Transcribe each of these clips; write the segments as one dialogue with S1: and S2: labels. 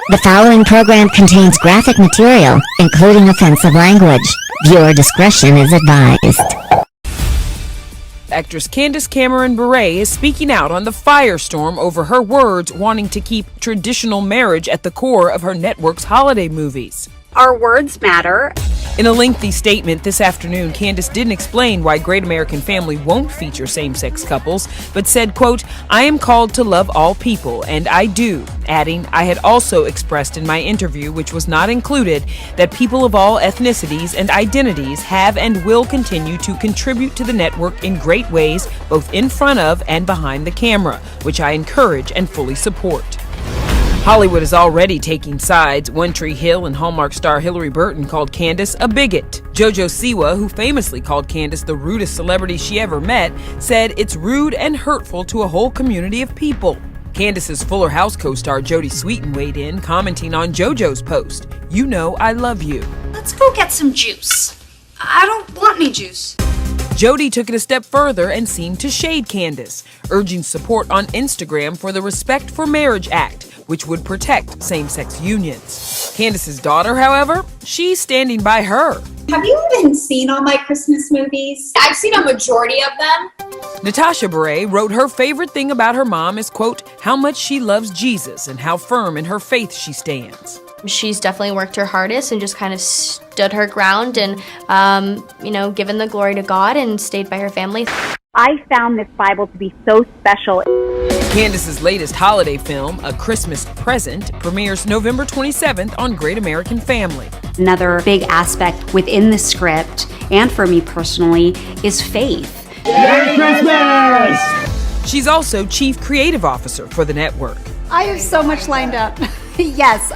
S1: The following program contains graphic material, including offensive language. Viewer discretion is advised.
S2: Actress Candice Bure is speaking out on the firestorm over her words wanting to keep traditional marriage at the core of her network's holiday movies.
S3: Our words matter.
S2: In a lengthy statement this afternoon, Candice didn't explain why Great American Family won't feature same-sex couples, but said, quote, "I am called to love all people, and I do," adding, "I had also expressed in my interview, which was not included, that people of all ethnicities and identities have and will continue to contribute to the network in great ways, both in front of and behind the camera, which I encourage and fully support." Hollywood is already taking sides. One Tree Hill and Hallmark star Hillary Burton called Candice a bigot. JoJo Siwa, who famously called Candice the rudest celebrity she ever met, said it's rude and hurtful to a whole community of people. Candice's Fuller House co-star Jodie Sweetin weighed in, commenting on JoJo's post, "You know I love you."
S3: Let's go get some juice. I don't want any juice.
S2: Jodie took it a step further and seemed to shade Candice, urging support on Instagram for the Respect for Marriage Act, which would protect same-sex unions. Candice's daughter, however, she's standing by her.
S4: Have you even seen all my Christmas movies?
S5: I've seen a majority of them.
S2: Natasha Bure wrote her favorite thing about her mom is, quote, "how much she loves Jesus and how firm in her faith she stands."
S6: She's definitely worked her hardest and just kind of stood her ground and, given the glory to God and stayed by her family.
S7: I found this Bible to be so special.
S2: Candice's latest holiday film, A Christmas Present, premieres November 27th on Great American Family.
S8: Another big aspect within the script, and for me personally, is faith.
S9: Merry Christmas!
S2: She's also Chief Creative Officer for the network.
S10: I have so much lined up. Yes,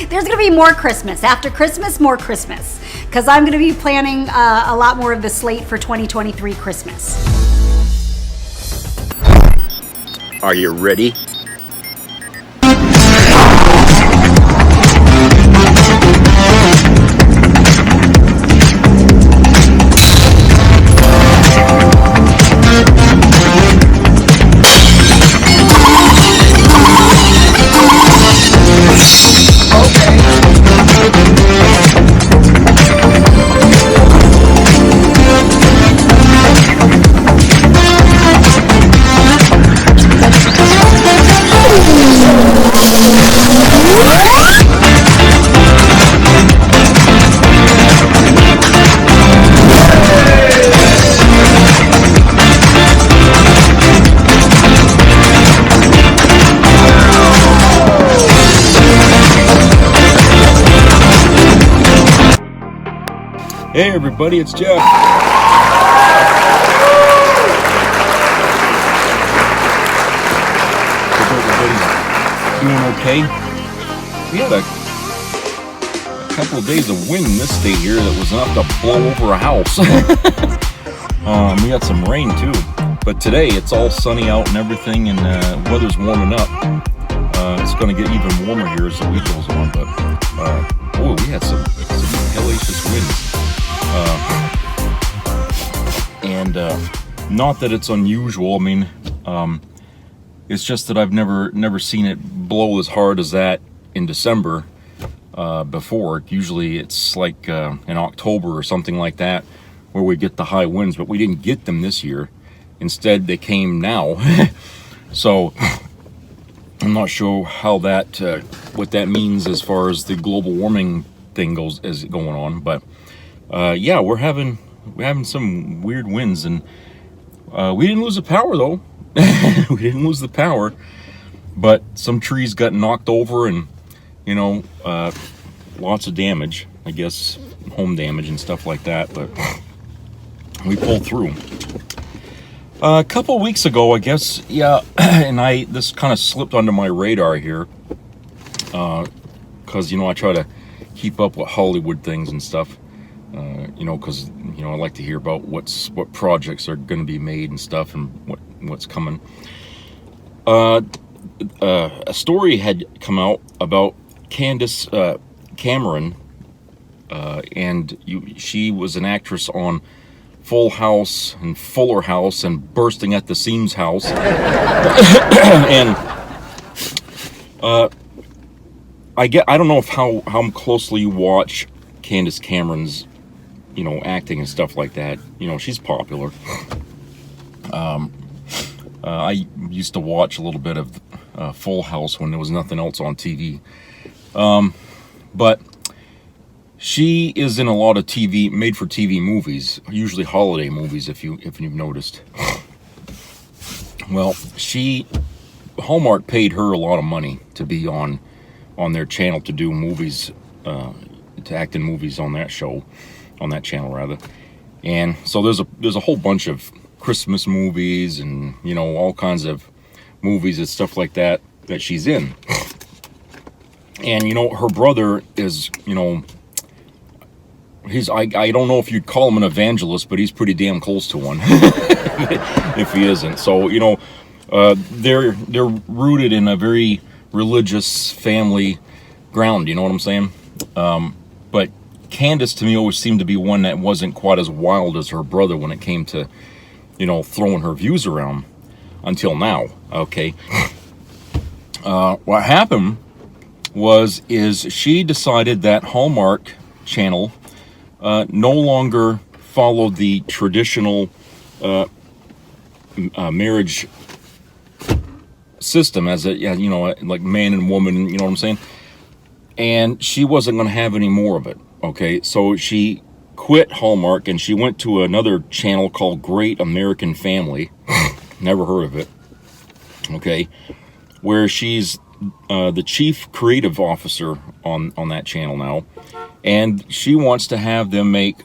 S10: there's going to be more Christmas. After Christmas, more Christmas. Because I'm going to be planning a lot more of the slate for 2023 Christmas.
S11: Are you ready?
S12: Hey everybody, it's Jeff. Hope everybody's doing okay. We had a couple of days of wind in this state here that was enough to blow over a house. We got some rain too. But today it's all sunny out and everything, and weather's warming up. It's going to get even warmer here as the week goes on. But we had some hellacious winds. Not that it's unusual. I mean, it's just that I've never seen it blow as hard as that in December before. Usually it's like in October or something like that where we get the high winds, but we didn't get them this year. Instead, they came now. So I'm not sure how what that means as far as the global warming thing is going on, but yeah, we're having some weird winds, and we didn't lose the power though. We didn't lose the power, but some trees got knocked over, and lots of damage, I guess, home damage and stuff like that, but we pulled through. A couple of weeks ago, I guess, yeah, and this kind of slipped under my radar here, because I try to keep up with Hollywood things and stuff. Because I like to hear about what projects are going to be made and stuff, and what's coming. A story had come out about Candice Cameron, and she was an actress on Full House and Fuller House and Bursting at the Seams House, and I don't know if how closely you watch Candice Cameron's, you know, acting and stuff like that. You know, she's popular. I used to watch a little bit of Full House when there was nothing else on TV. But she is in a lot of TV, made-for-TV movies, usually holiday movies, if you've noticed. Well, Hallmark paid her a lot of money to be on their channel, to do movies, to act in movies on that show, on that channel rather. And so there's a whole bunch of Christmas movies and, you know, all kinds of movies and stuff like that she's in. And, you know, her brother is, you know, I don't know if you'd call him an evangelist, but he's pretty damn close to one, if he isn't. So, you know, they're rooted in a very religious family ground, you know what I'm saying? But Candice, to me, always seemed to be one that wasn't quite as wild as her brother when it came to, you know, throwing her views around, until now, okay? What happened is she decided that Hallmark Channel no longer followed the traditional marriage system, as a, you know, like man and woman, you know what I'm saying? And she wasn't going to have any more of it, okay? So she quit Hallmark and she went to another channel called Great American Family. Never heard of it, okay? Where she's the chief creative officer on that channel now. And she wants to have them make,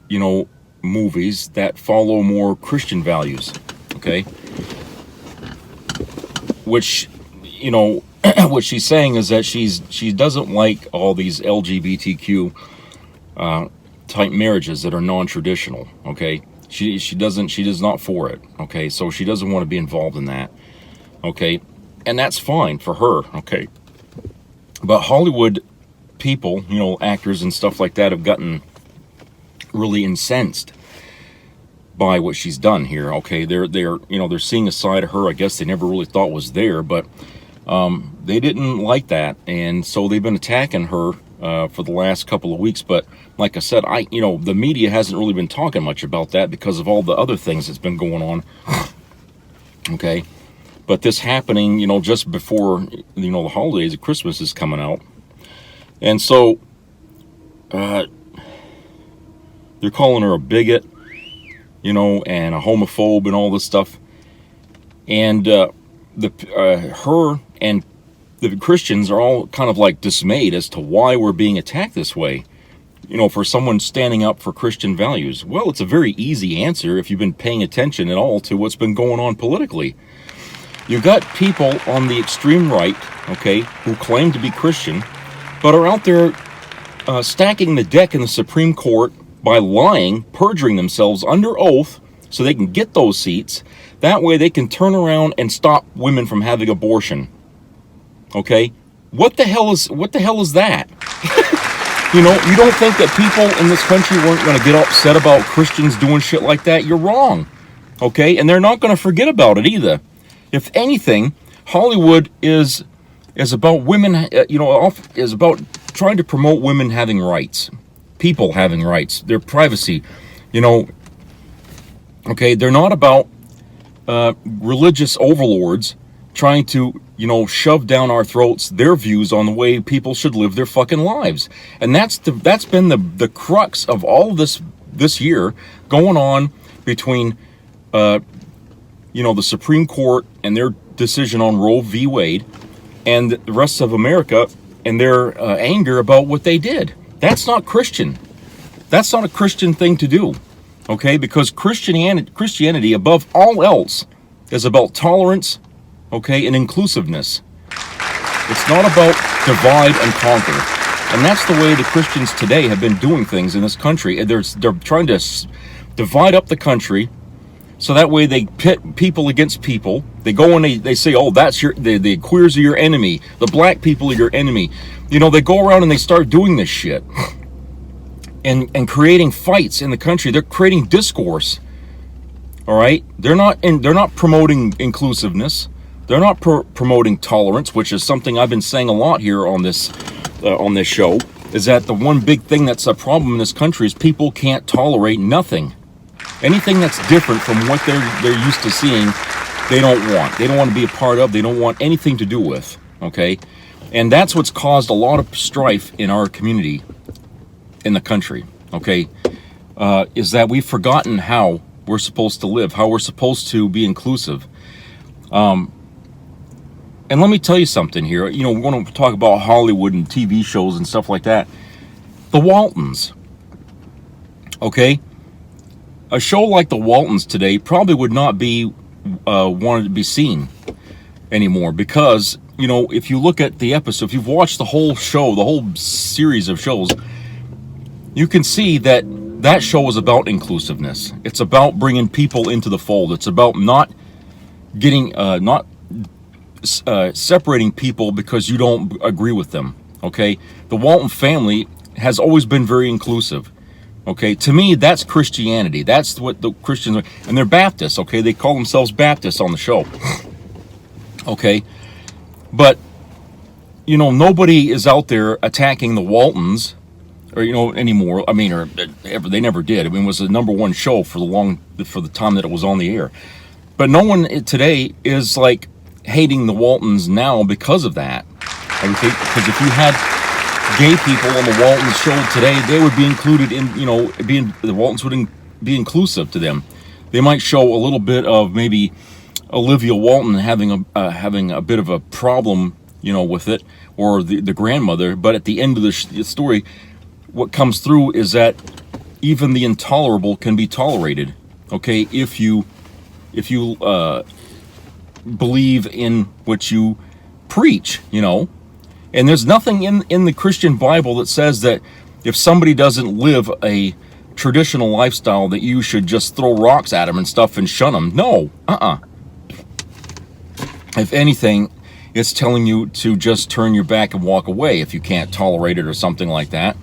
S12: you know, movies that follow more Christian values, okay? Which, you know, what she's saying is that she doesn't like all these LGBTQ type marriages that are non-traditional, okay? She does not for it, okay? So she doesn't want to be involved in that, okay? And that's fine for her, okay? But Hollywood people, you know, actors and stuff like that, have gotten really incensed by what she's done here, okay? They're you know, they're seeing a side of her I guess they never really thought was there, but they didn't like that, and so they've been attacking her for the last couple of weeks. But like I said, you know, the media hasn't really been talking much about that because of all the other things that's been going on, okay? But this happening, you know, just before, you know, the holidays, Christmas is coming out. And so, they're calling her a bigot, you know, and a homophobe and all this stuff. And, her and the Christians are all kind of like dismayed as to why we're being attacked this way, you know, for someone standing up for Christian values. Well, it's a very easy answer if you've been paying attention at all to what's been going on politically. You've got people on the extreme right, okay, who claim to be Christian, but are out there stacking the deck in the Supreme Court by lying, perjuring themselves under oath so they can get those seats. That way they can turn around and stop women from having abortion. Okay? What the hell is that? You know, you don't think that people in this country weren't going to get upset about Christians doing shit like that? You're wrong. Okay? And they're not going to forget about it either. If anything, Hollywood is about women, you know, is about trying to promote women having rights, people having rights, their privacy, you know. Okay, they're not about religious overlords trying to, you know, shove down our throats their views on the way people should live their fucking lives. And that's been the crux of all this year going on between you know, the Supreme Court and their decision on Roe v. Wade, and the rest of America and their anger about what they did. That's not Christian. That's not a Christian thing to do, okay? Because Christianity, above all else, is about tolerance, okay, and inclusiveness. It's not about divide and conquer. And that's the way the Christians today have been doing things in this country. They're trying to divide up the country, so that way they pit people against people. They go and they say, oh, that's the queers are your enemy. The black people are your enemy. You know, they go around and they start doing this shit. And creating fights in the country. They're creating discourse. All right? They're not promoting inclusiveness. They're not promoting tolerance, which is something I've been saying a lot here on this show, is that the one big thing that's a problem in this country is people can't tolerate nothing. Anything that's different from what they're used to seeing, they don't want. They don't want to be a part of. They don't want anything to do with, okay? And that's what's caused a lot of strife in our community, in the country, okay? Is that we've forgotten how we're supposed to live, how we're supposed to be inclusive. And let me tell you something here. You know, we want to talk about Hollywood and TV shows and stuff like that. The Waltons, okay? A show like The Waltons today probably would not be wanted to be seen anymore because, you know, if you look at the episode, if you've watched the whole show, the whole series of shows, you can see that that show is about inclusiveness. It's about bringing people into the fold. It's about not getting, separating people because you don't agree with them, okay? The Walton family has always been very inclusive, okay? To me, that's Christianity. That's what the Christians are, and they're Baptists, okay? They call themselves Baptists on the show, okay? But, you know, nobody is out there attacking the Waltons, or, you know, anymore. I mean, or they never did. I mean, it was the #1 show for the time that it was on the air. But no one today is like hating the Waltons now because of that. Okay? Because if you had gay people on the Waltons show today, they would be included in, you know, the Waltons would be inclusive to them. They might show a little bit of maybe Olivia Walton having a bit of a problem, you know, with it, or the grandmother. But at the end of the story, what comes through is that even the intolerable can be tolerated. Okay, if you believe in what you preach, you know. And there's nothing in the Christian Bible that says that if somebody doesn't live a traditional lifestyle that you should just throw rocks at them and stuff and shun them. No, If anything, it's telling you to just turn your back and walk away if you can't tolerate it or something like that,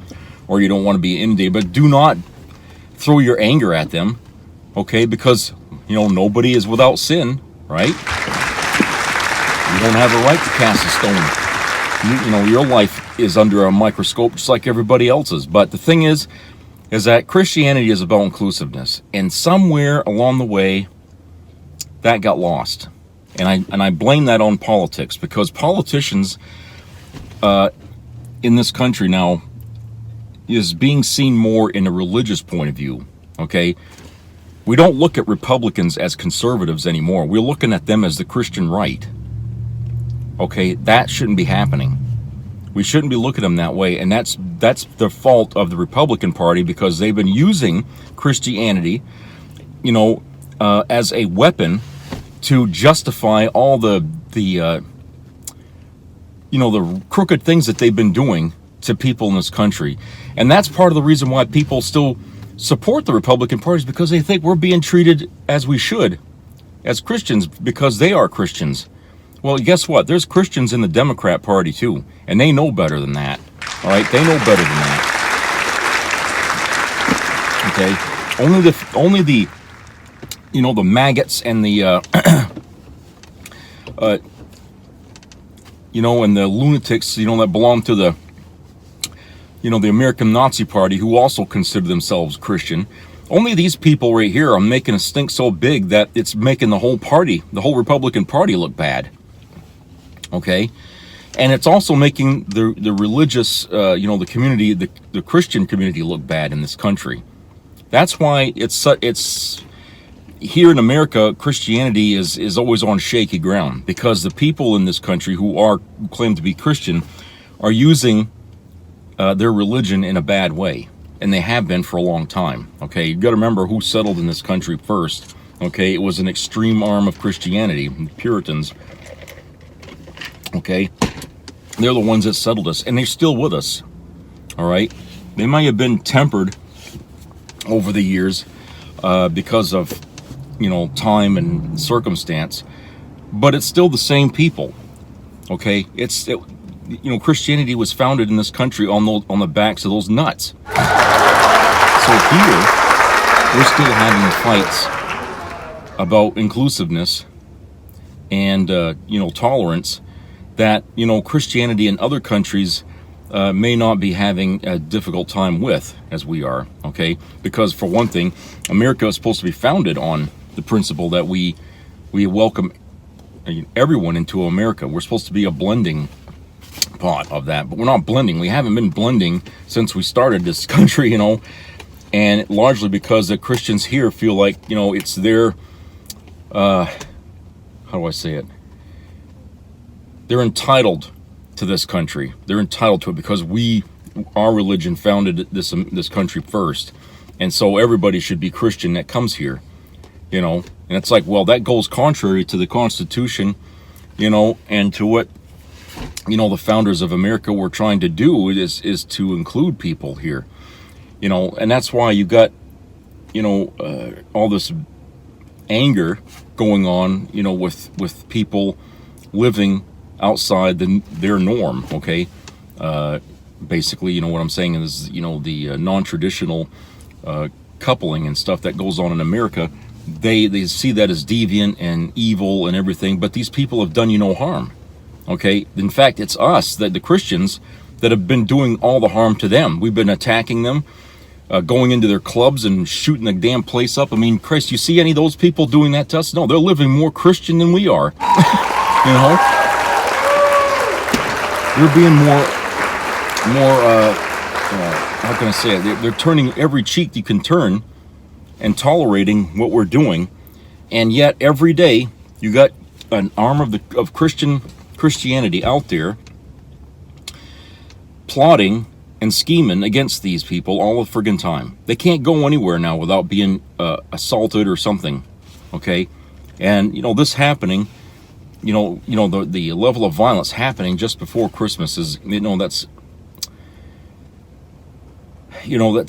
S12: or you don't want to be inundated. But do not throw your anger at them, okay? Because, you know, nobody is without sin, right? You don't have a right to cast a stone. You know, your life is under a microscope just like everybody else's. But the thing is that Christianity is about inclusiveness. And somewhere along the way, that got lost. And I blame that on politics, because politicians in this country now is being seen more in a religious point of view, okay? We don't look at Republicans as conservatives anymore. We're looking at them as the Christian right. Okay, that shouldn't be happening. We shouldn't be looking at them that way, and that's the fault of the Republican Party, because they've been using Christianity, you know, as a weapon to justify all the crooked things that they've been doing to people in this country. And that's part of the reason why people still support the Republican Party, is because they think we're being treated as we should, as Christians, because they are Christians. Well, guess what? There's Christians in the Democrat Party too, and they know better than that. All right, they know better than that. Okay, only the you know, the maggots and the you know, and the lunatics, you know, that belong to the, you know, the American Nazi Party, who also consider themselves Christian. Only these people right here are making a stink so big that it's making the whole party, the whole Republican Party, look bad. Okay, and it's also making the religious, you know, the community, the Christian community, look bad in this country. That's why it's here in America, Christianity is always on shaky ground, because the people in this country who claim to be Christian are using their religion in a bad way, and they have been for a long time. Okay, you've got to remember who settled in this country first. Okay, it was an extreme arm of Christianity, the Puritans. Okay, they're the ones that settled us, and they're still with us. All right, they might have been tempered over the years because of, you know, time and circumstance, but it's still the same people. Okay, you know, Christianity was founded in this country on the backs of those nuts. So here we're still having fights about inclusiveness, and tolerance, that Christianity in other countries may not be having a difficult time with, as we are. Okay, because for one thing, America is supposed to be founded on the principle that we welcome everyone into America. We're supposed to be a blending pot of that, but we're not blending. We haven't been blending since we started this country, and largely because the Christians here feel like it's their how do I say it? They're entitled to this country. They're entitled to it because our religion founded this country first, and so everybody should be Christian that comes here, and it's like, well, that goes contrary to the Constitution, and to what the founders of America were trying to do is to include people here, and that's why you got all this anger going on, with people living outside their norm. Okay, basically, what I'm saying is, the non-traditional coupling and stuff that goes on in America, they see that as deviant and evil and everything, but these people have done you no harm. Okay, in fact, it's us, the Christians, that have been doing all the harm to them. We've been attacking them, going into their clubs and shooting the damn place up. I mean, Christ, you see any of those people doing that to us? No, they're living more Christian than we are. They're being more, how can I say it? They're turning every cheek you can turn and tolerating what we're doing. And yet every day you got an arm of Christianity out there plotting and scheming against these people all the friggin' time. They can't go anywhere now without being assaulted or something. Okay, and this happening, the level of violence happening just before Christmas is, that's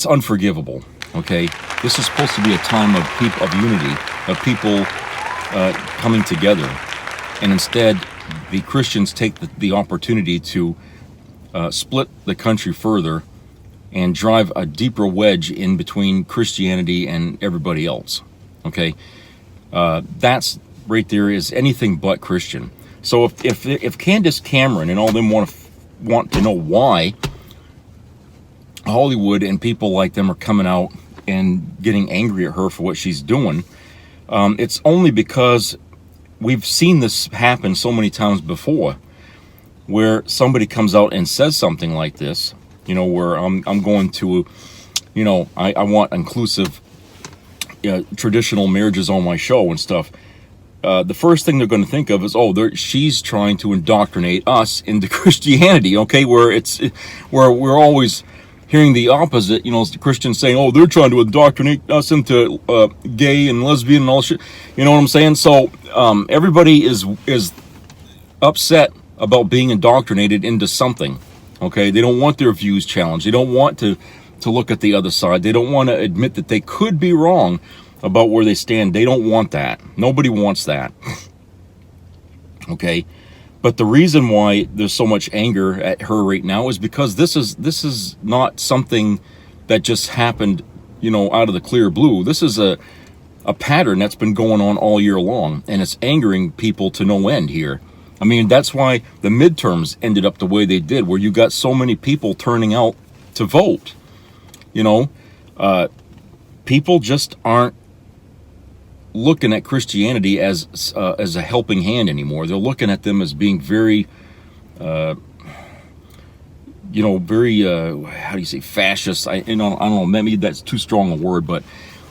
S12: unforgivable. Okay, this is supposed to be a time of unity, of people coming together, and instead the Christians take the opportunity to split the country further and drive a deeper wedge in between Christianity and everybody else. Okay, that's right there is anything but Christian. So if Candice Cameron and all them want to know why Hollywood and people like them are coming out and getting angry at her for what she's doing, it's only because we've seen this happen so many times before, where somebody comes out and says something like this, where I'm going to, I want inclusive traditional marriages on my show and stuff. The first thing they're going to think of is, she's trying to indoctrinate us into Christianity. Okay, where we're always hearing the opposite. The Christians saying, they're trying to indoctrinate us into gay and lesbian and all shit. You know what I'm saying? So everybody is upset about being indoctrinated into something. Okay, they don't want their views challenged. They don't want to look at the other side. They don't want to admit that they could be wrong about where they stand. They don't want that. Nobody wants that. Okay, but the reason why there's so much anger at her right now is because this is not something that just happened, out of the clear blue. This is a pattern that's been going on all year long, and it's angering people to no end here. I mean, that's why the midterms ended up the way they did, where you got so many people turning out to vote. People just aren't looking at Christianity as a helping hand anymore. They're looking at them as being very, how do you say, fascist? I don't know, maybe that's too strong a word, but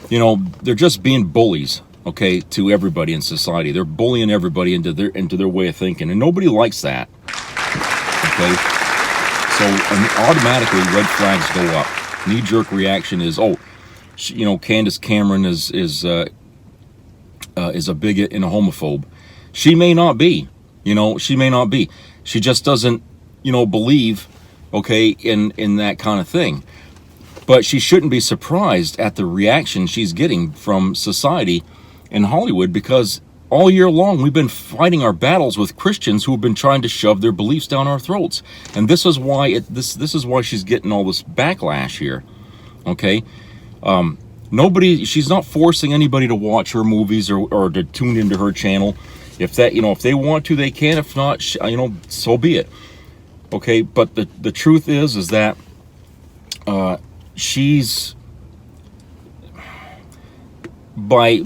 S12: they're just being bullies. Okay, to everybody in society. They're bullying everybody into their way of thinking, and nobody likes that. Okay, so automatically red flags go up. Knee-jerk reaction is, Candice Cameron is a bigot and a homophobe. She may not be. She may not be. She just doesn't, believe, in that kind of thing. But she shouldn't be surprised at the reaction she's getting from society in Hollywood, because all year long we've been fighting our battles with Christians who have been trying to shove their beliefs down our throats, and this is why this is why she's getting all this backlash here. Okay, she's not forcing anybody to watch her movies or to tune into her channel. If that, if they want to, they can. If not, so be it. Okay, but the truth is that she's by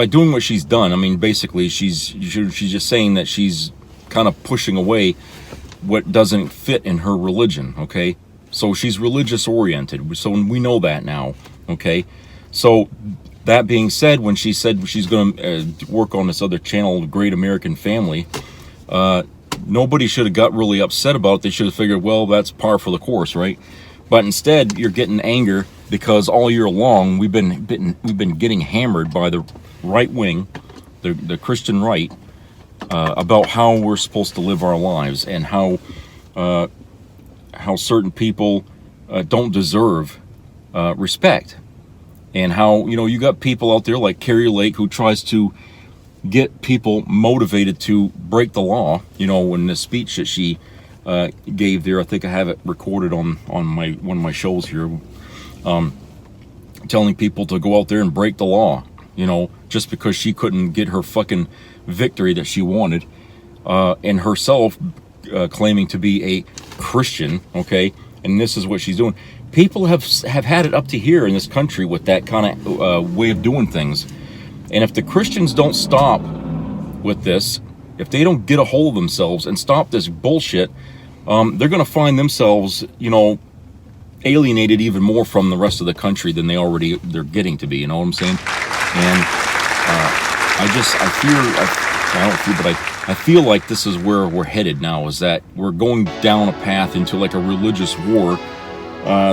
S12: doing what she's done. I mean, basically, she's just saying that she's kind of pushing away what doesn't fit in her religion. Okay, so she's religious oriented. So we know that now. Okay, so that being said, when she said she's going to work on this other channel, Great American Family, nobody should have got really upset about it. They should have figured, well, that's par for the course, right? But instead, you're getting anger because all year long we've been getting hammered by the right wing, the Christian right, about how we're supposed to live our lives and how certain people don't deserve respect, and how you got people out there like Carrie Lake who tries to get people motivated to break the law. In the speech that she gave there, I think I have it recorded on one of my shows here, telling people to go out there and break the law, just because she couldn't get her fucking victory that she wanted, and herself claiming to be a Christian, okay? And this is what she's doing. People have had it up to here in this country with that kind of way of doing things. And if the Christians don't stop with this, if they don't get a hold of themselves and stop this bullshit, they're going to find themselves, alienated even more from the rest of the country than they're getting to be. You know what I'm saying? And I feel like this is where we're headed now, is that we're going down a path into like a religious war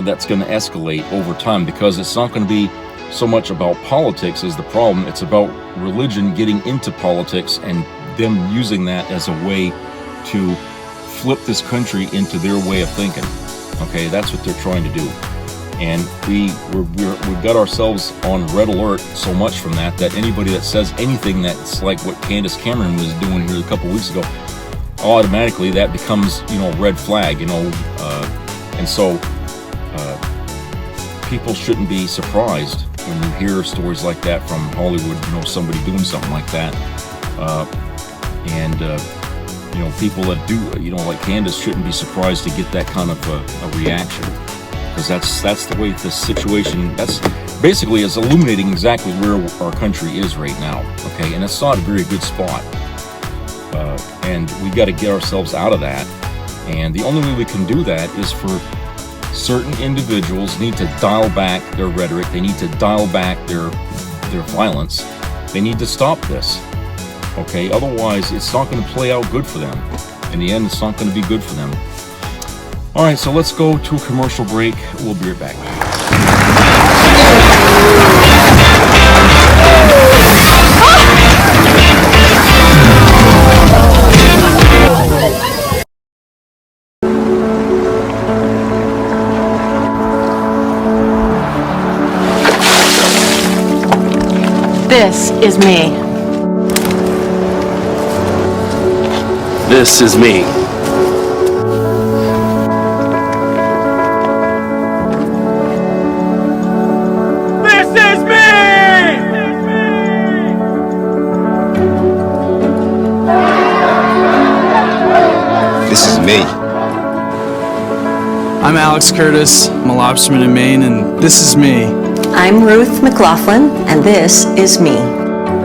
S12: that's going to escalate over time, because it's not going to be so much about politics is the problem. It's about religion getting into politics and them using that as a way to flip this country into their way of thinking. Okay, that's what they're trying to do. And we've got ourselves on red alert so much from that anybody that says anything that's like what Candice Cameron was doing here a couple weeks ago, automatically that becomes, red flag, and so people shouldn't be surprised when you hear stories like that from Hollywood, somebody doing something like that. People that do, like Candice, shouldn't be surprised to get that kind of a reaction, because that's the way this situation, that's basically is illuminating exactly where our country is right now, okay? And it's not a very good spot, and we got to get ourselves out of that. And the only way we can do that is for certain individuals need to dial back their rhetoric. They need to dial back their violence. They need to stop this, okay? Otherwise, it's not going to play out good for them. In the end, it's not going to be good for them. All right, so let's go to a commercial break. We'll be right back.
S13: This is me.
S14: This is me.
S9: This is me!
S15: This is me.
S16: I'm Alex Curtis. I'm a lobsterman in Maine, and this is me.
S17: I'm Ruth McLaughlin, and this is me.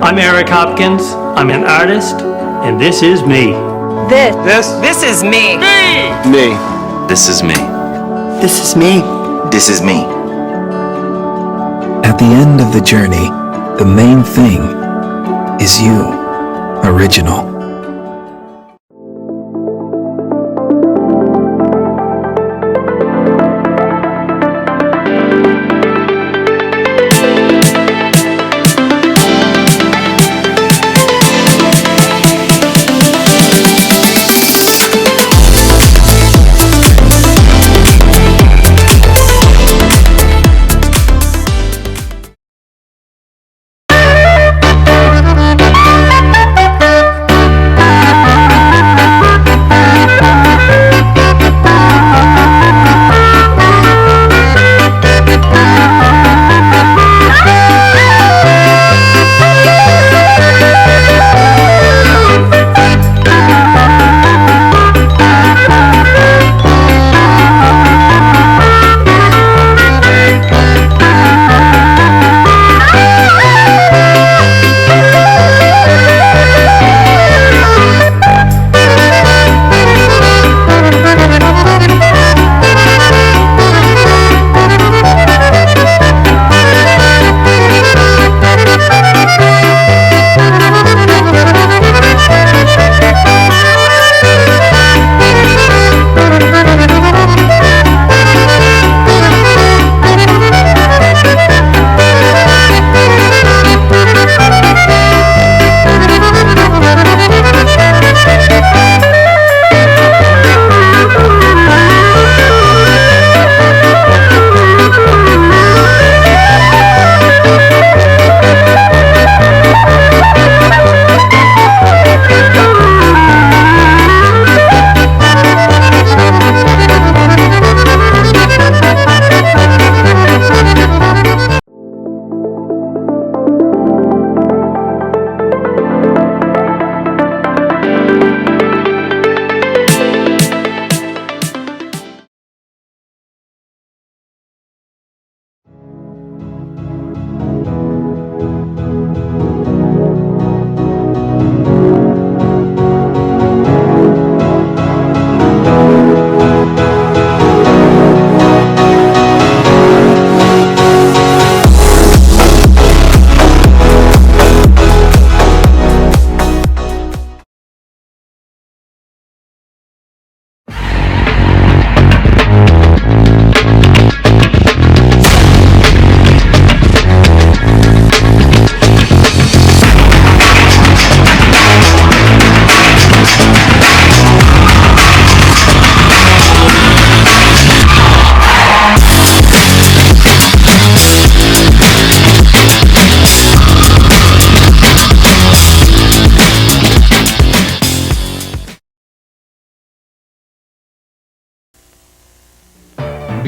S18: I'm Eric Hopkins. I'm an artist, and this is me.
S13: This is me.
S15: Me.
S14: This is me.
S17: This is me.
S15: This is me.
S19: At the end of the journey, the main thing is you, original.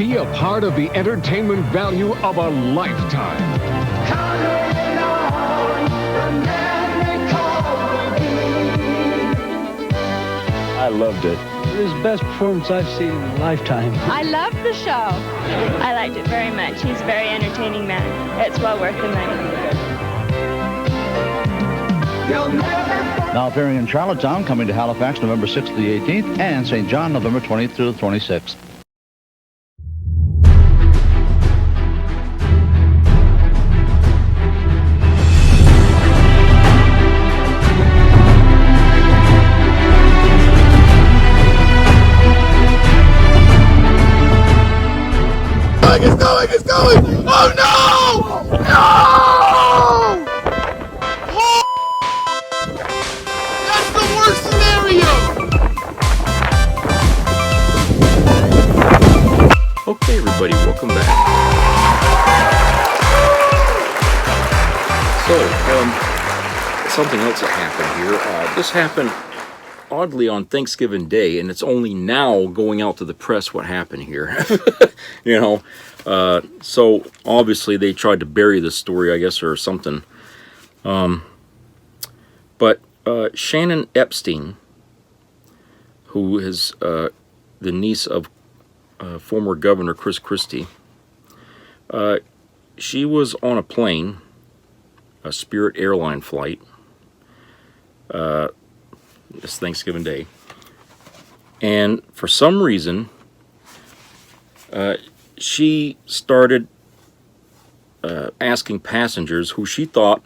S14: Be a part of the entertainment value of a lifetime.
S20: I loved it.
S21: It was the best performance I've seen in a lifetime.
S22: I loved the show. I liked it very much. He's a very entertaining man. It's well worth the money.
S23: Now appearing in Charlottetown, coming to Halifax November 6th to the 18th, and St. John November 20th through the 26th.
S9: It's going! Oh no! No! That's the worst scenario!
S12: Okay, everybody, welcome back. So, something else that happened here. This happened oddly on Thanksgiving Day, and it's only now going out to the press what happened here. You know, so obviously they tried to bury this story, I guess, or something. But Shannon Epstein, who is the niece of former Governor Chris Christie, she was on a plane, a Spirit airline flight, this Thanksgiving Day, and for some reason, she started asking passengers who she thought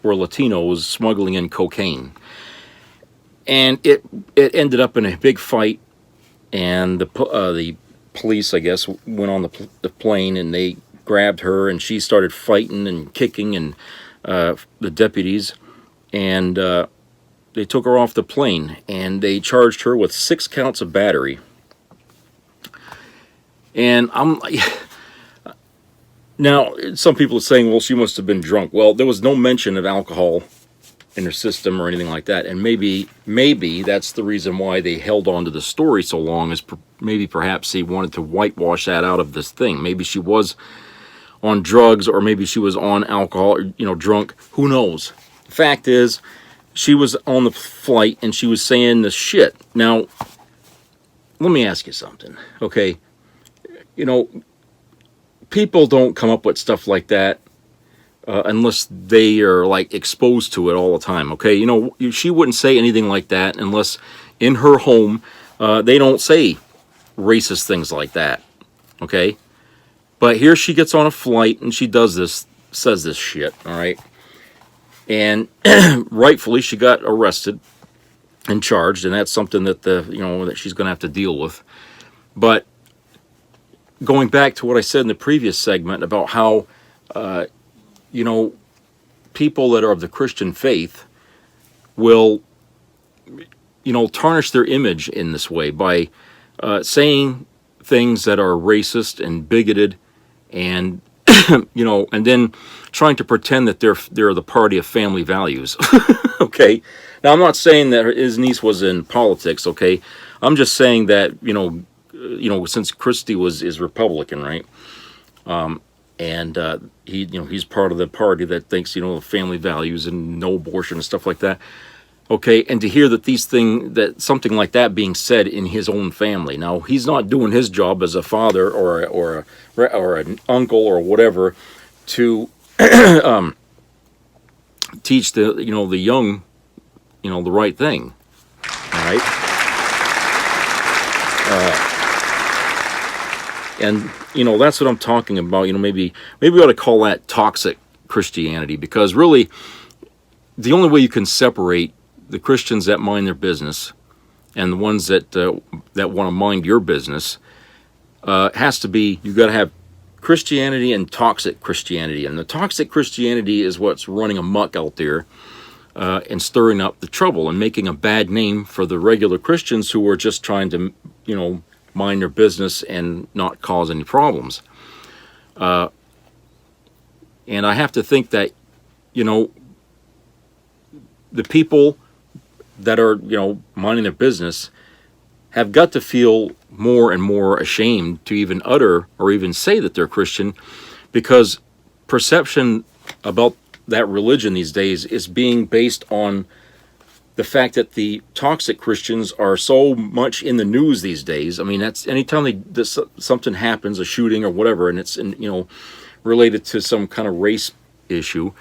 S12: were Latinos smuggling in cocaine. And it ended up in a big fight, and the police, I guess, went on the plane, and they grabbed her, and she started fighting and kicking and the deputies, and they took her off the plane, and they charged her with 6 counts of battery. And now some people are saying, well, she must have been drunk. Well, there was no mention of alcohol in her system or anything like that, and maybe that's the reason why they held on to the story so long, is maybe perhaps they wanted to whitewash that out of this thing. Maybe she was on drugs, or maybe she was on alcohol, or, you know, drunk. Who knows? The fact is, she was on the flight and she was saying this shit. Now, let me ask you something, okay? You know, people don't come up with stuff like that unless they are, like, exposed to it all the time, okay? You know, she wouldn't say anything like that unless in her home they don't say racist things like that, okay? But here she gets on a flight and she says this shit, all right? And rightfully, she got arrested and charged, and that's something that that she's going to have to deal with. But going back to what I said in the previous segment about how, people that are of the Christian faith will, tarnish their image in this way by saying things that are racist and bigoted, and and then trying to pretend that they're the party of family values. Okay, now I'm not saying that his niece was in politics. Okay, I'm just saying that since Christie is Republican, right? And he's part of the party that thinks family values and no abortion and stuff like that. Okay, and to hear that something like that being said in his own family. Now, he's not doing his job as a father or an uncle or whatever to teach the young the right thing. All right, and that's what I'm talking about. Maybe we ought to call that toxic Christianity, because really the only way you can separate the Christians that mind their business and the ones that want to mind your business has to be, you've got to have Christianity and toxic Christianity. And the toxic Christianity is what's running amok out there and stirring up the trouble and making a bad name for the regular Christians who are just trying to, mind their business and not cause any problems. And I have to think that, the people that are, minding their business, have got to feel more and more ashamed to even utter or even say that they're Christian, because perception about that religion these days is being based on the fact that the toxic Christians are so much in the news these days. I mean, that's anytime something happens, a shooting or whatever, and it's related to some kind of race issue,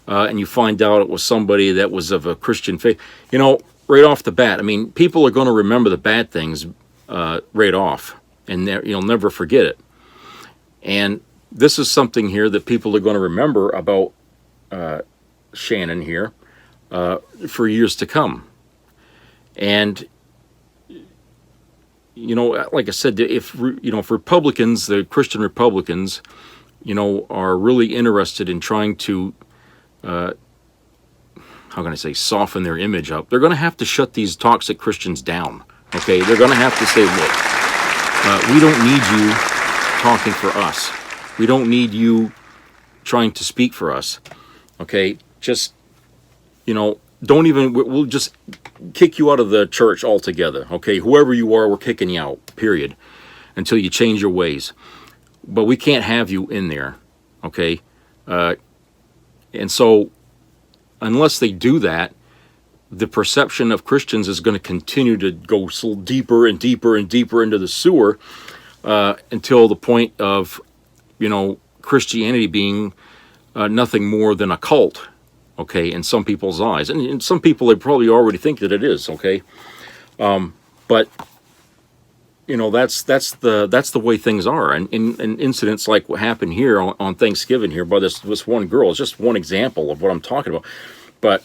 S12: and you find out it was somebody that was of a Christian faith, right off the bat, I mean, people are going to remember the bad things right off, and you'll never forget it. And this is something here that people are going to remember about Shannon here for years to come. And like I said, if Republicans, the Christian Republicans, are really interested in trying to how can I say, soften their image up, they're going to have to shut these toxic Christians down. Okay, they're going to have to say, look, we don't need you talking for us. We don't need you trying to speak for us. Okay, just, don't even, we'll just kick you out of the church altogether. Okay, whoever you are, we're kicking you out, period, until you change your ways. But we can't have you in there. Okay, and so unless they do that, the perception of Christians is going to continue to go so deeper and deeper and deeper into the sewer until the point of, Christianity being nothing more than a cult, okay, in some people's eyes. And in some people, they probably already think that it is, okay? But, that's the way things are. And incidents like what happened here on Thanksgiving here by this one girl is just one example of what I'm talking about. But,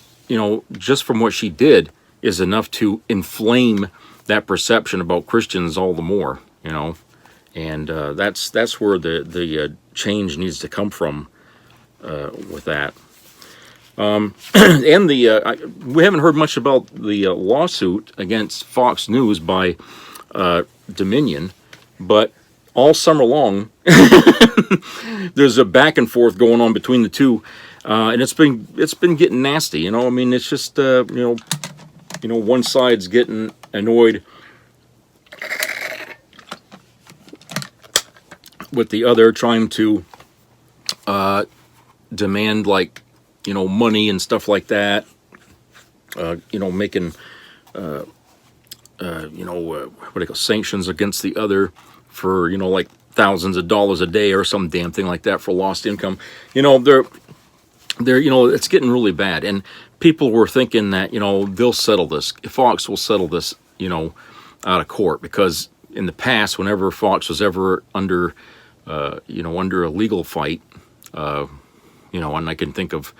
S12: just from what she did is enough to inflame that perception about Christians all the more, and that's where the change needs to come from with that. And we haven't heard much about the lawsuit against Fox News by Dominion, but all summer long there's a back and forth going on between the two, and it's been getting nasty. I mean, it's just one side's getting annoyed with the other, trying to demand money and stuff like that. Making what do they call sanctions against the other for like thousands of dollars a day or some damn thing like that for lost income. They're it's getting really bad, and people were thinking that they'll settle this. Fox will settle this out of court, because in the past, whenever Fox was ever under under a legal fight, and I can think of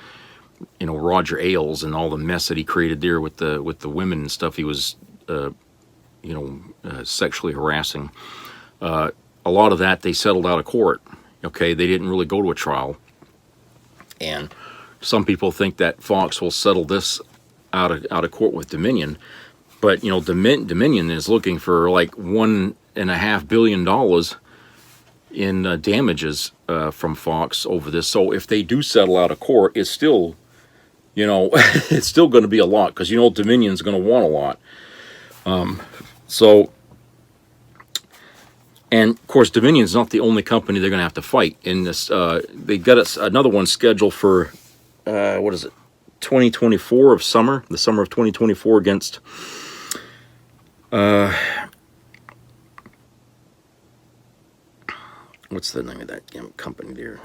S12: Roger Ailes and all the mess that he created there with the women and stuff he was sexually harassing. A lot of that they settled out of court. Okay, they didn't really go to a trial. And some people think that Fox will settle this out of court with Dominion, but Dominion is looking for like $1.5 billion in damages from Fox over this. So if they do settle out of court, it's still it's still going to be a lot, because Dominion's going to want a lot. And of course, Dominion's not the only company they're going to have to fight in this. They got another one scheduled for 2024 the summer of 2024 against what's the name of that company there?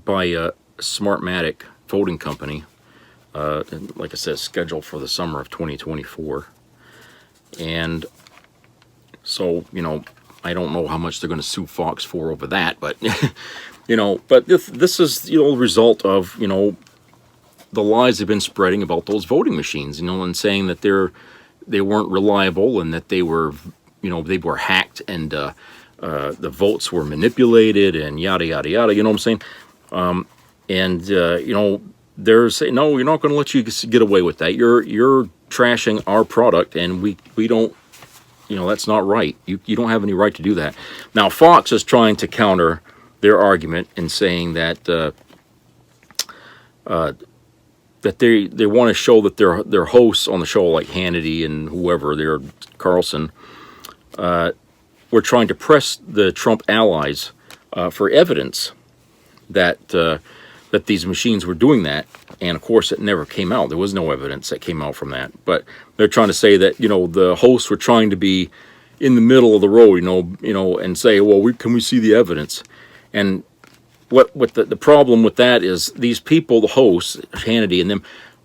S12: By Smartmatic voting company, and like I said, scheduled for the summer of 2024. And so, I don't know how much they're going to sue Fox for over that, but but this is the result of the lies they've been spreading about those voting machines, and saying that they weren't reliable, and that they were hacked, and the votes were manipulated, and yada yada yada. You know what I'm saying? they're saying, no, you're not going to let you get away with that. You're trashing our product, and we don't, that's not right. You don't have any right to do that. Now, Fox is trying to counter their argument in saying that that they want to show that their hosts on the show, like Hannity and whoever, they're Carlson, were trying to press the Trump allies for evidence that these machines were doing that. And of course, it never came out. There was no evidence that came out from that. But they're trying to say that the hosts were trying to be in the middle of the road, and say, well, can we see the evidence? And what the problem with that is, these people, the hosts, Hannity and them,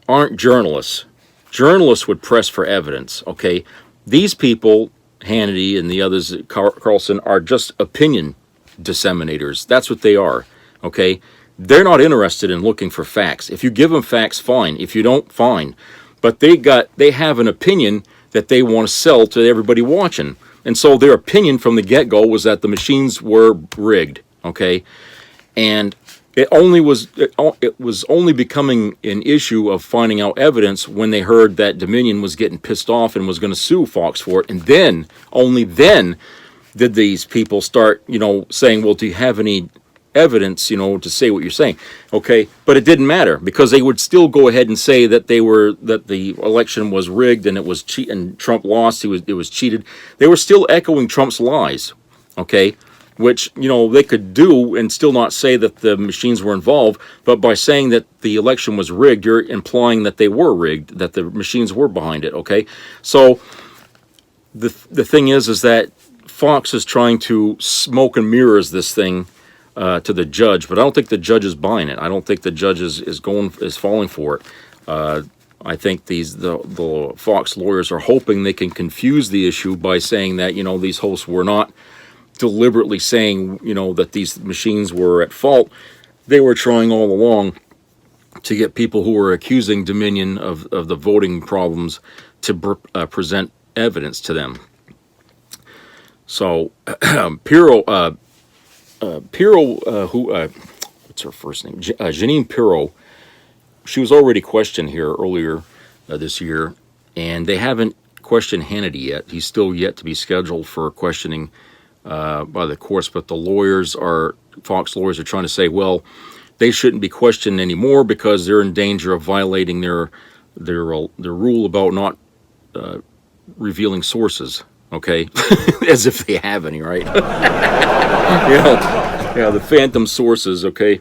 S12: aren't journalists. Journalists would press for evidence. Okay, these people, Hannity and the others, Carlson, are just opinion disseminators. That's what they are. Okay. They're not interested in looking for facts. If you give them facts, fine. If you don't, fine. But they have an opinion that they want to sell to everybody watching. And so their opinion from the get-go was that the machines were rigged, okay? And it was only becoming an issue of finding out evidence when they heard that Dominion was getting pissed off and was going to sue Fox for it. And then, only then, did these people start, saying, well, do you have any evidence, to say what you're saying? Okay, but it didn't matter, because they would still go ahead and say that that the election was rigged and it was and Trump lost. It was cheated. They were still echoing Trump's lies. Okay, which they could do and still not say that the machines were involved. But by saying that the election was rigged, you're implying that they were rigged, that the machines were behind it. Okay, so the thing is that Fox is trying to smoke and mirrors this thing to the judge, but I don't think the judge is buying it. I don't think the judge is falling for it. I think the Fox lawyers are hoping they can confuse the issue by saying that these hosts were not deliberately saying that these machines were at fault. They were trying all along to get people who were accusing Dominion of the voting problems to present evidence to them. So Pirro, what's her first name? Jeanine Pirro. She was already questioned here earlier this year, and they haven't questioned Hannity yet. He's still yet to be scheduled for questioning by the courts. But the Fox lawyers are trying to say, well, they shouldn't be questioned anymore because they're in danger of violating their rule about not revealing sources. Okay, as if they have any, right? The phantom sources. Okay,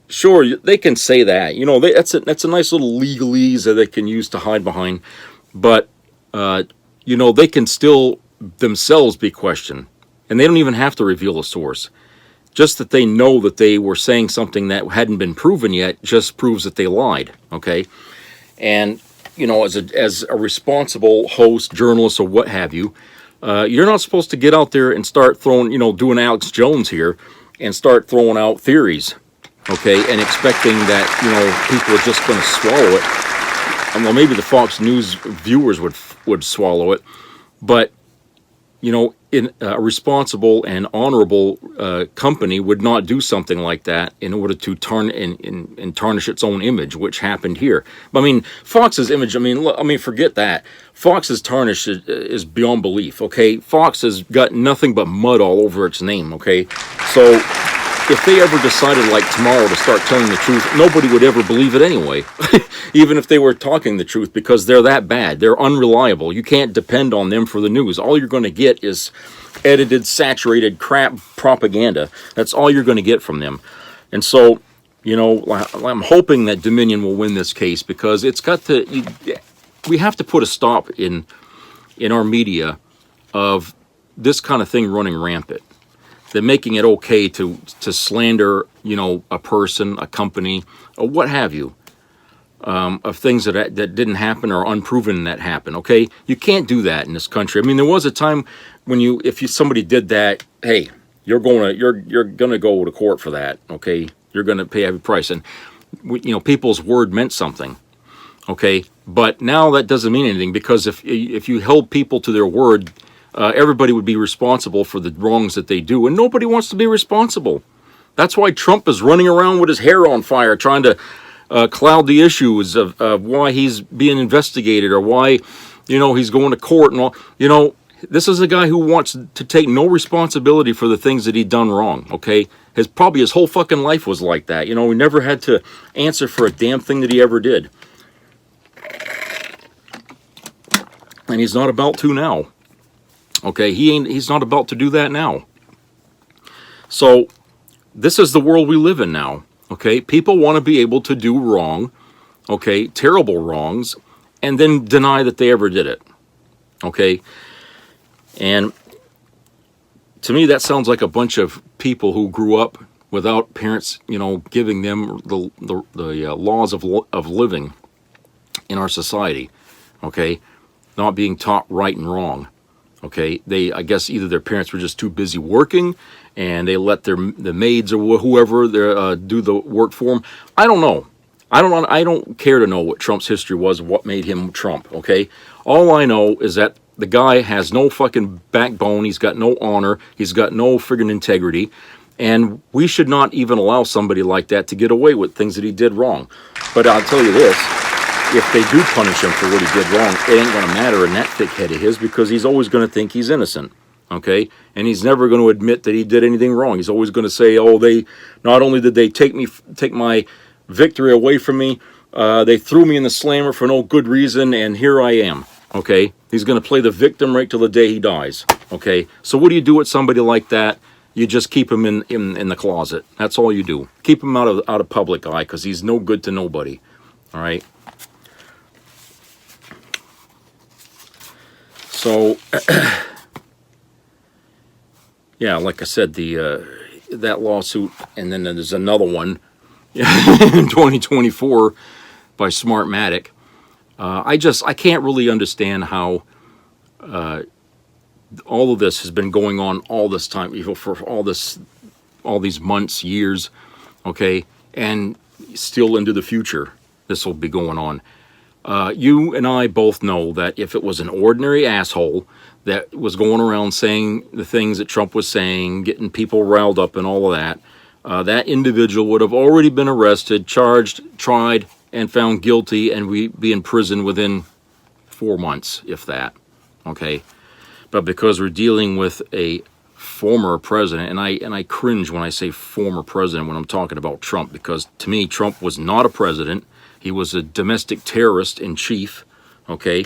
S12: sure, they can say that. That's a nice little legalese that they can use to hide behind. But they can still themselves be questioned, and they don't even have to reveal a source. Just that they know that they were saying something that hadn't been proven yet just proves that they lied. Okay, and as a responsible host, journalist, or what have you, you're not supposed to get out there and start throwing, doing Alex Jones here, and start throwing out theories, okay, and expecting that, people are just going to swallow it. And well, maybe the Fox News viewers would swallow it, but, in a responsible and honorable company would not do something like that in order to tarnish its own image, which happened here. I mean, Fox's image, forget that. Fox's tarnish is beyond belief, okay? Fox has got nothing but mud all over its name, okay? So if they ever decided, like tomorrow, to start telling the truth, nobody would ever believe it anyway, even if they were talking the truth, because they're that bad. They're unreliable. You can't depend on them for the news. All you're going to get is edited, saturated crap propaganda. That's all you're going to get from them. And so, I'm hoping that Dominion will win this case, because it's got to. We have to put a stop in our media of this kind of thing running rampant. They're making it okay to slander, a person, a company, or what have you, of things that didn't happen or unproven that happened. Okay, you can't do that in this country. I mean, there was a time when if somebody did that, hey, you're gonna go to court for that. Okay, you're gonna pay a heavy price, and people's word meant something. Okay, but now that doesn't mean anything, because if you held people to their word, everybody would be responsible for the wrongs that they do, and nobody wants to be responsible. That's why Trump is running around with his hair on fire, trying to, cloud the issues of why he's being investigated or why, he's going to court and all. This is a guy who wants to take no responsibility for the things that he'd done wrong, okay? Probably his whole fucking life was like that. He never had to answer for a damn thing that he ever did. And he's not about to now. Okay, he's not about to do that now. So, this is the world we live in now. Okay, people want to be able to do wrong, okay, terrible wrongs, and then deny that they ever did it. Okay, and to me that sounds like a bunch of people who grew up without parents, giving them the laws of living in our society. Okay, not being taught right and wrong. Okay, I guess either their parents were just too busy working, and they let the maids or whoever do the work for them. I don't know. I don't care to know what Trump's history was, what made him Trump. Okay, all I know is that the guy has no fucking backbone. He's got no honor. He's got no friggin' integrity, and we should not even allow somebody like that to get away with things that he did wrong. But I'll tell you this. If they do punish him for what he did wrong, it ain't going to matter in that thick head of his, because he's always going to think he's innocent, okay? And he's never going to admit that he did anything wrong. He's always going to say, they not only did they take my victory away from me, they threw me in the slammer for no good reason, and here I am, okay? He's going to play the victim right till the day he dies, okay? So what do you do with somebody like that? You just keep him in the closet. That's all you do. Keep him out of public eye, because he's no good to nobody, all right? So, yeah, like I said, that lawsuit, and then there's another one in 2024 by Smartmatic. I can't really understand how all of this has been going on all this time, even for all these months, years, okay, and still into the future, this will be going on. You and I both know that if it was an ordinary asshole that was going around saying the things that Trump was saying, getting people riled up and all of that, that individual would have already been arrested, charged, tried, and found guilty, and we'd be in prison within 4 months, if that, okay? But because we're dealing with a former president, and I cringe when I say former president when I'm talking about Trump, because to me, Trump was not a president. He was a domestic terrorist in chief, okay?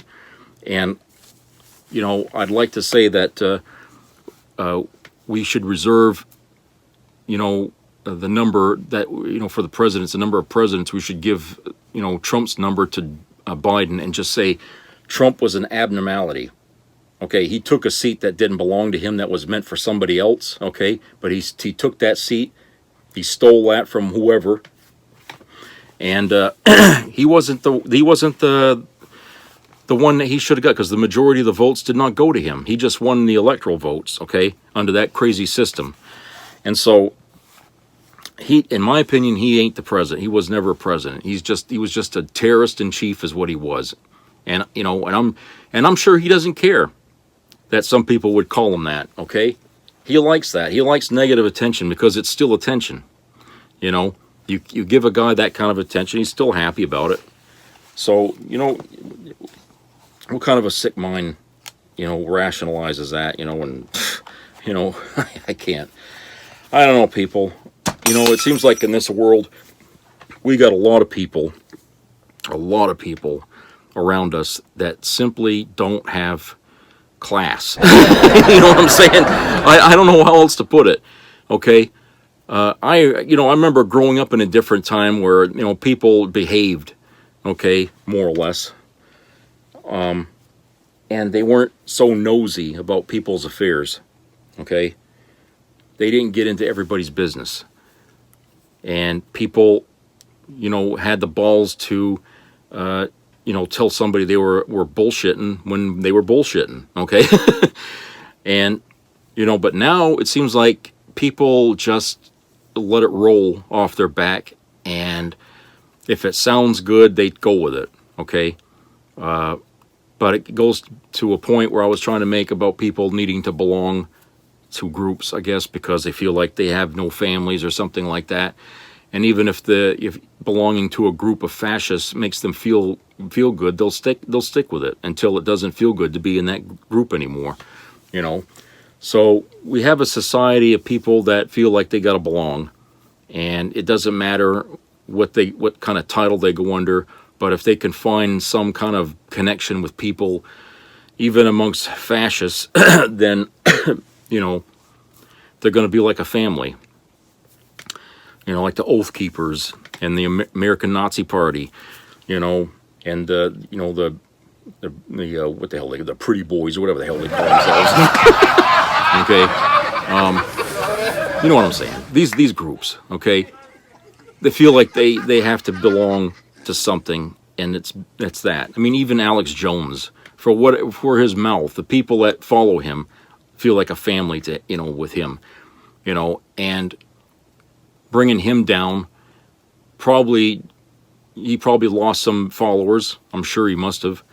S12: And, I'd like to say that we should reserve, the number that, for the presidents, the number of presidents, we should give, Trump's number to Biden and just say Trump was an abnormality, okay? He took a seat that didn't belong to him, that was meant for somebody else, okay? But he took that seat, he stole that from whoever. And he wasn't the one that he should have got, because the majority of the votes did not go to him. He just won the electoral votes, okay, under that crazy system. And so in my opinion, he ain't the president. He was never a president. He was just a terrorist in chief, is what he was. And I'm sure he doesn't care that some people would call him that, okay? He likes that. He likes negative attention, because it's still attention, You give a guy that kind of attention, he's still happy about it. So, what kind of a sick mind, rationalizes that, and, I can't. I don't know, people. It seems like in this world, we got a lot of people around us that simply don't have class. You know what I'm saying? I don't know how else to put it, okay? I remember growing up in a different time where, people behaved, okay, more or less. And they weren't so nosy about people's affairs, okay? They didn't get into everybody's business. And people, had the balls to, tell somebody they were bullshitting when they were bullshitting, okay? And, but now it seems like people just let it roll off their back, and if it sounds good, they go with it, okay? But it goes to a point where I was trying to make about people needing to belong to groups, I guess, because they feel like they have no families or something like that. And even if belonging to a group of fascists makes them feel good, they'll stick with it until it doesn't feel good to be in that group anymore, you know. So we have a society of people that feel like they got to belong, and it doesn't matter what kind of title they go under, but if they can find some kind of connection with people, even amongst fascists, then you know, they're going to be like a family. You know, like the Oath Keepers and the American Nazi Party, you know, and you know, the what the hell, the Pretty Boys or whatever the hell they call themselves. Okay, you know what I'm saying? These groups, okay, they feel like they have to belong to something, and it's that. I mean, even Alex Jones, for his mouth, the people that follow him feel like a family to, you know, with him, you know, and bringing him down, he probably lost some followers. I'm sure he must have.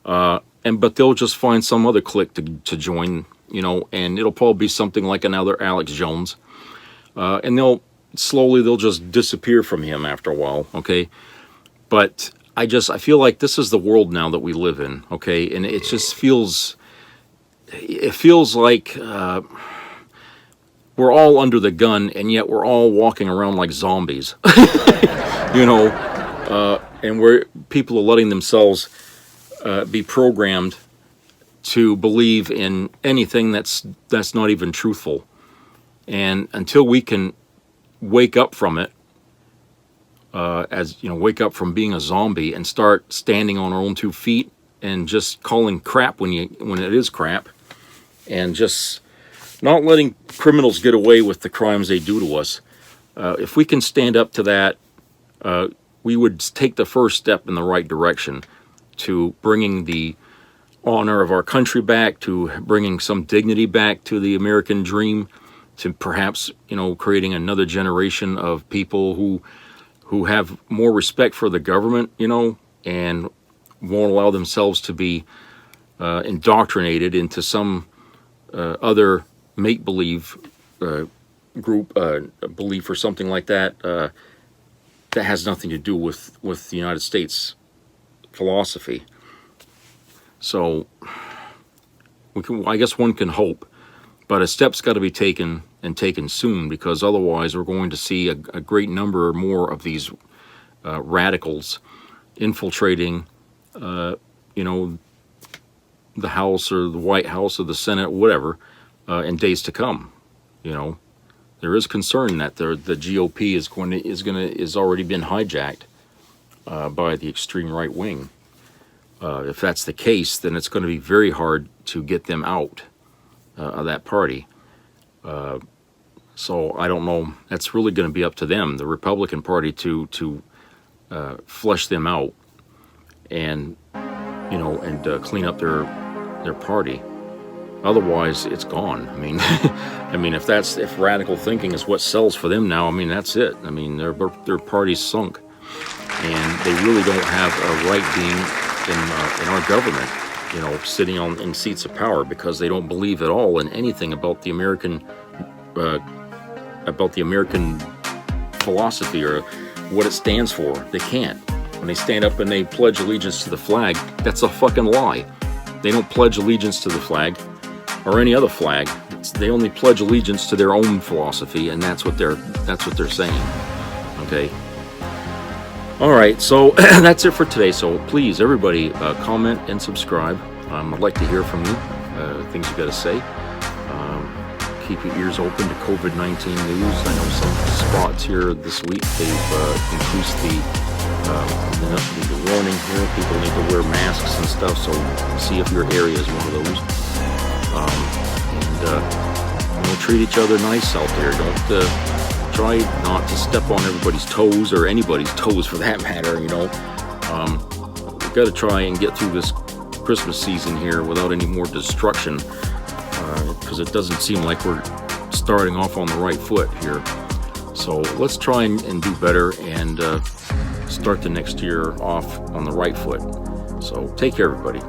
S12: But they'll just find some other clique to join, you know, and it'll probably be something like another Alex Jones. And they'll just disappear from him after a while, okay? But I feel like this is the world now that we live in, okay? And it just feels like we're all under the gun, and yet we're all walking around like zombies, you know, and people are letting themselves be programmed to believe in anything that's not even truthful. And until we can wake up from it, wake up from being a zombie and start standing on our own 2 feet and just calling crap when it is crap, and just not letting criminals get away with the crimes they do to us. If we can stand up to that, we would take the first step in the right direction to bringing the honor of our country back, to bringing some dignity back to the American dream, to perhaps, you know, creating another generation of people who have more respect for the government, you know, and won't allow themselves to be indoctrinated into some other make-believe group belief or something like that that has nothing to do with the United States philosophy. So I guess one can hope, but a step's got to be taken, and taken soon, because otherwise we're going to see a great number more of these radicals infiltrating, you know, the House or the White House or the Senate, whatever, in days to come. You know, there is concern that the GOP is already been hijacked by the extreme right wing. If that's the case, then it's going to be very hard to get them out of that party. So I don't know. That's really going to be up to them, the Republican Party, to flush them out and, you know, and clean up their party. Otherwise, it's gone. I mean, if radical thinking is what sells for them now, I mean, that's it. I mean, their party's sunk, and they really don't have a right being in our government, you know, sitting in seats of power, because they don't believe at all in anything about the American philosophy or what it stands for. They can't. When they stand up and they pledge allegiance to the flag, that's a fucking lie. They don't pledge allegiance to the flag or any other flag. They only pledge allegiance to their own philosophy, and that's what they're saying. Okay. All right, so that's it for today. So please, everybody, comment and subscribe. I'd like to hear from you, things you got to say. Keep your ears open to COVID-19 news. I know some spots here this week, they've increased the warning here. People need to wear masks and stuff, so see if your area is one of those. And treat each other nice out there. Don't try not to step on everybody's toes, or anybody's toes for that matter, you know. We've got to try and get through this Christmas season here without any more destruction, because it doesn't seem like we're starting off on the right foot here. So let's try and do better, and start the next year off on the right foot. So take care, everybody.